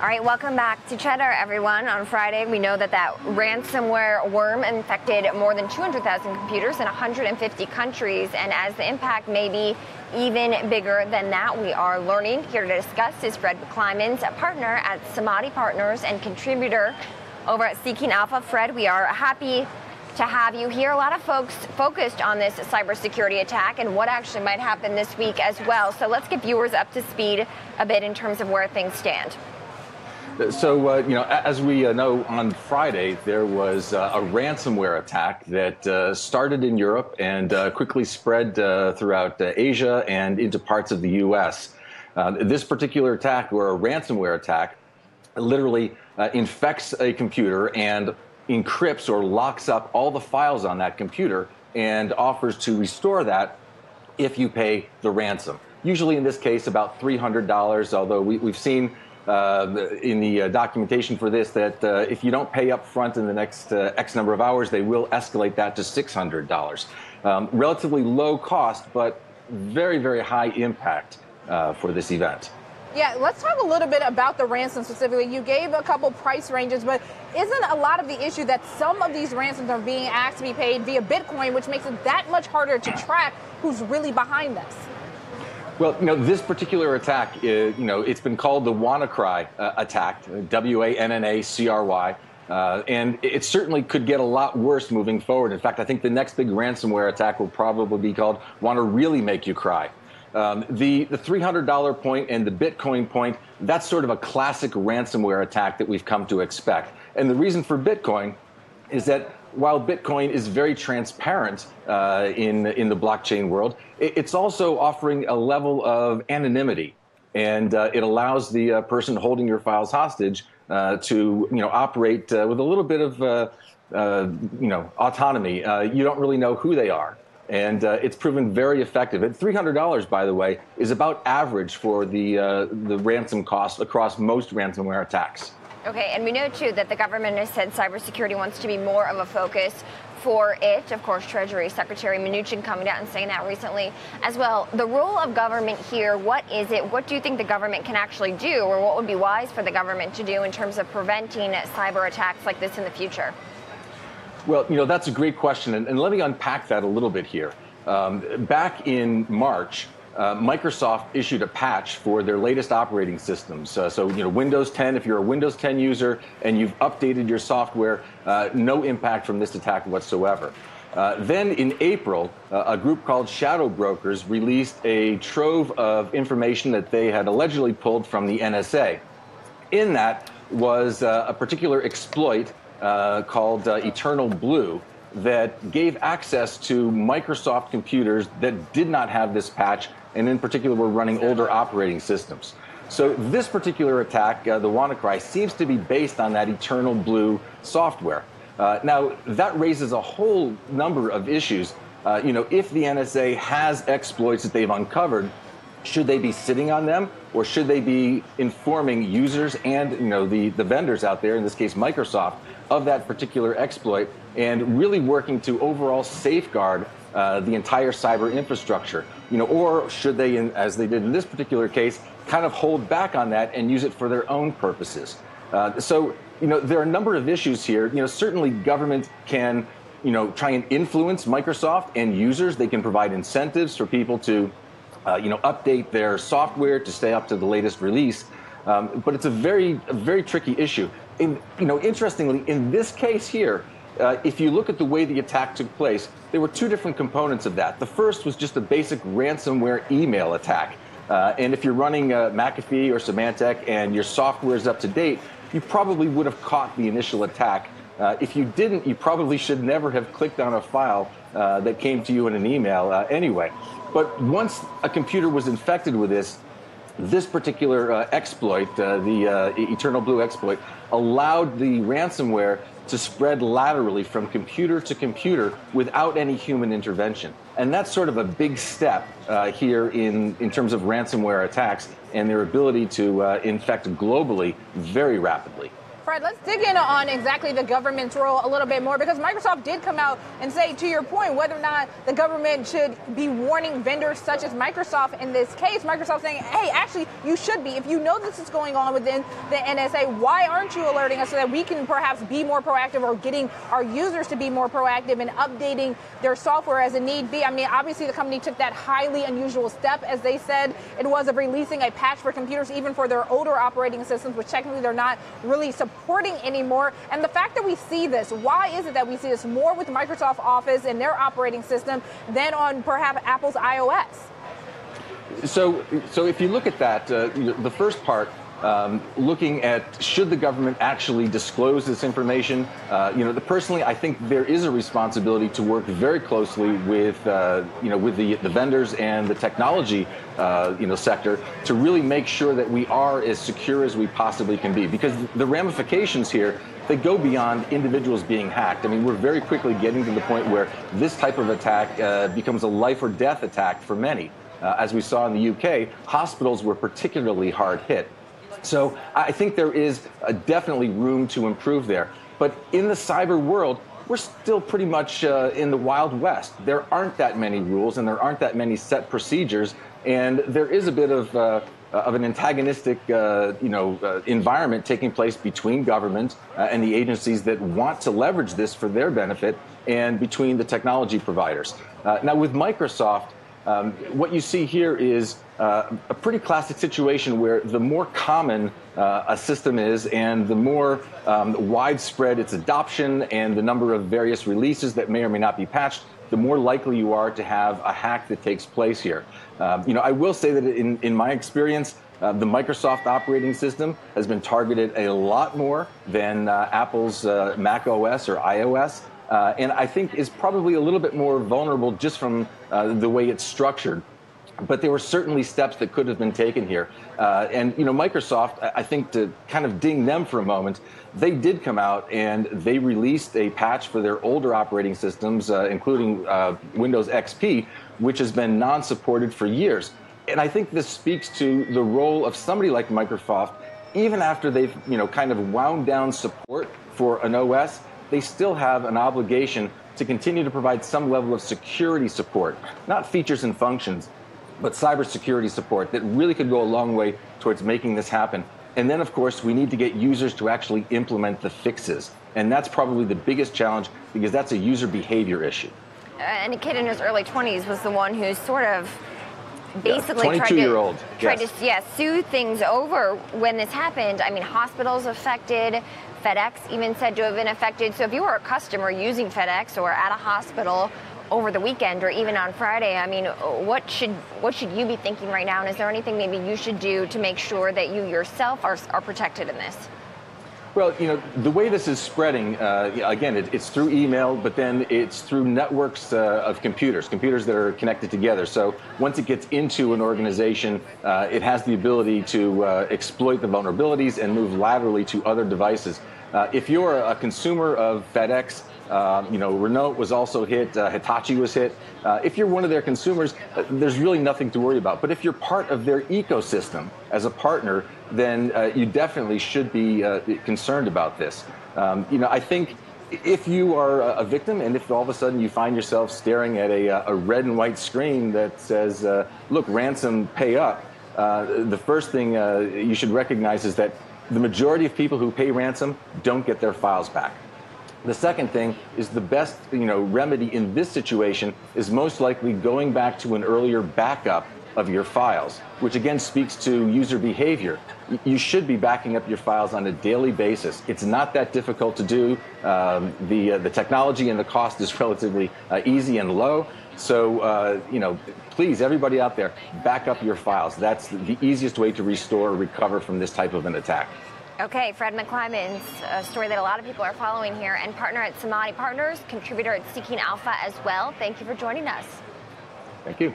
All right, welcome back to Cheddar, everyone. On Friday, we know that ransomware worm infected more than 200,000 computers in 150 countries. And as the impact may be even bigger than that, we are learning. Here to discuss is Fred McClimans, a partner at Samadhi Partners and contributor over at Seeking Alpha. Fred, we are happy to have you here. A lot of folks focused on this cybersecurity attack and what actually might happen this week as well. So let's get viewers up to speed a bit in terms of where things stand. So, as we know, on Friday, there was a ransomware attack that started in Europe and quickly spread throughout Asia and into parts of the U.S. This particular attack, or a ransomware attack, literally infects a computer and encrypts or locks up all the files on that computer and offers to restore that if you pay the ransom. Usually, in this case, about $300, although we've seen in the documentation for this that if you don't pay up front in the next X number of hours, they will escalate that to $600. Relatively low cost, but very, very high impact for this event. Yeah, let's talk a little bit about the ransom specifically. You gave a couple price ranges, but isn't a lot of the issue that some of these ransoms are being asked to be paid via Bitcoin, which makes it that much harder to track who's really behind this? Well, this particular attack, it's been called the WannaCry attack, WANNACRY, and it certainly could get a lot worse moving forward. In fact, I think the next big ransomware attack will probably be called Wanna Really Make You Cry. The $300 point and the Bitcoin point, that's sort of a classic ransomware attack that we've come to expect. And the reason for Bitcoin is that while Bitcoin is very transparent in the blockchain world, it's also offering a level of anonymity, and it allows the person holding your files hostage to operate with a little bit of autonomy. You don't really know who they are, and it's proven very effective. At $300, by the way, is about average for the ransom cost across most ransomware attacks. Okay, and we know, too, that the government has said cybersecurity wants to be more of a focus for it. Of course, Treasury Secretary Mnuchin coming out and saying that recently as well. The role of government here, what is it? What do you think the government can actually do, or what would be wise for the government to do in terms of preventing cyber attacks like this in the future? Well, that's a great question, and let me unpack that a little bit here. Back in March, Microsoft issued a patch for their latest operating systems. So Windows 10, if you're a Windows 10 user and you've updated your software, no impact from this attack whatsoever. Then in April, a group called Shadow Brokers released a trove of information that they had allegedly pulled from the NSA. In that was a particular exploit called Eternal Blue that gave access to Microsoft computers that did not have this patch, and in particular were running older operating systems. So this particular attack, the WannaCry, seems to be based on that Eternal Blue software. Now, that raises a whole number of issues. If the NSA has exploits that they've uncovered, should they be sitting on them, or should they be informing users and the vendors out there, in this case Microsoft, of that particular exploit, and really working to overall safeguard the entire cyber infrastructure? Or should they, as they did in this particular case, kind of hold back on that and use it for their own purposes? So there are a number of issues here. Certainly government can try and influence Microsoft and users. They can provide incentives for people to update their software to stay up to the latest release. But it's a very tricky issue. Interestingly, in this case here, if you look at the way the attack took place, there were two different components of that. The first was just a basic ransomware email attack. And if you're running McAfee or Symantec and your software is up to date, you probably would have caught the initial attack. If you didn't, you probably should never have clicked on a file that came to you in an email anyway. But once a computer was infected with this particular exploit, the Eternal Blue exploit, allowed the ransomware to spread laterally from computer to computer without any human intervention. And that's sort of a big step here in terms of ransomware attacks and their ability to infect globally very rapidly. Fred, let's dig in on exactly the government's role a little bit more, because Microsoft did come out and say, to your point, whether or not the government should be warning vendors such as Microsoft in this case. Microsoft saying, hey, actually, you should be. If you know this is going on within the NSA, why aren't you alerting us so that we can perhaps be more proactive, or getting our users to be more proactive and updating their software as a need be? I mean, obviously, the company took that highly unusual step, as they said it was, of releasing a patch for computers, even for their older operating systems, which technically they're not really supporting anymore. And the fact that we see this, why is it that we see this more with Microsoft Office and their operating system than on perhaps Apple's iOS? So if you look at that, the first part, looking at should the government actually disclose this information, personally, I think there is a responsibility to work very closely with the vendors and the technology sector to really make sure that we are as secure as we possibly can be, because the ramifications here, they go beyond individuals being hacked. I mean, we're very quickly getting to the point where this type of attack becomes a life or death attack for many. As we saw in the UK, hospitals were particularly hard hit. So I think there is definitely room to improve there. But in the cyber world, we're still pretty much in the Wild West. There aren't that many rules, and there aren't that many set procedures, and there is a bit of an antagonistic environment taking place between government and the agencies that want to leverage this for their benefit, and between the technology providers. Now, with Microsoft, what you see here is a pretty classic situation where the more common a system is, and the more widespread its adoption and the number of various releases that may or may not be patched, the more likely you are to have a hack that takes place here. I will say that in my experience, the Microsoft operating system has been targeted a lot more than Apple's Mac OS or iOS. And I think is probably a little bit more vulnerable just from the way it's structured. But there were certainly steps that could have been taken here. Microsoft, I think, to kind of ding them for a moment, they did come out and they released a patch for their older operating systems, including Windows XP, which has been non-supported for years. And I think this speaks to the role of somebody like Microsoft. Even after they've kind of wound down support for an OS, they still have an obligation to continue to provide some level of security support, not features and functions, but cybersecurity support that really could go a long way towards making this happen. And then, of course, we need to get users to actually implement the fixes. And that's probably the biggest challenge, because that's a user behavior issue. And a kid in his early 20s was the one who sort of basically tried to smooth things over when this happened. I mean, hospitals affected, FedEx even said to have been affected. So if you were a customer using FedEx or at a hospital over the weekend or even on Friday, I mean, what should you be thinking right now? And is there anything maybe you should do to make sure that you yourself are protected in this? Well, the way this is spreading, again, it's through email, but then it's through networks of computers that are connected together. So once it gets into an organization, it has the ability to exploit the vulnerabilities and move laterally to other devices. If you're a consumer of FedEx, Renault was also hit, Hitachi was hit. If you're one of their consumers, there's really nothing to worry about. But if you're part of their ecosystem as a partner, then you definitely should be concerned about this. I think if you are a victim, and if all of a sudden you find yourself staring at a red and white screen that says, look, ransom, pay up, the first thing you should recognize is that the majority of people who pay ransom don't get their files back. The second thing is the best remedy in this situation is most likely going back to an earlier backup of your files, which again speaks to user behavior. You should be backing up your files on a daily basis. It's not that difficult to do. The technology and the cost is relatively easy and low. So, please, everybody out there, back up your files. That's the easiest way to restore or recover from this type of an attack. Okay, Fred McClimans, a story that a lot of people are following here, and partner at Samadhi Partners, contributor at Seeking Alpha as well. Thank you for joining us. Thank you.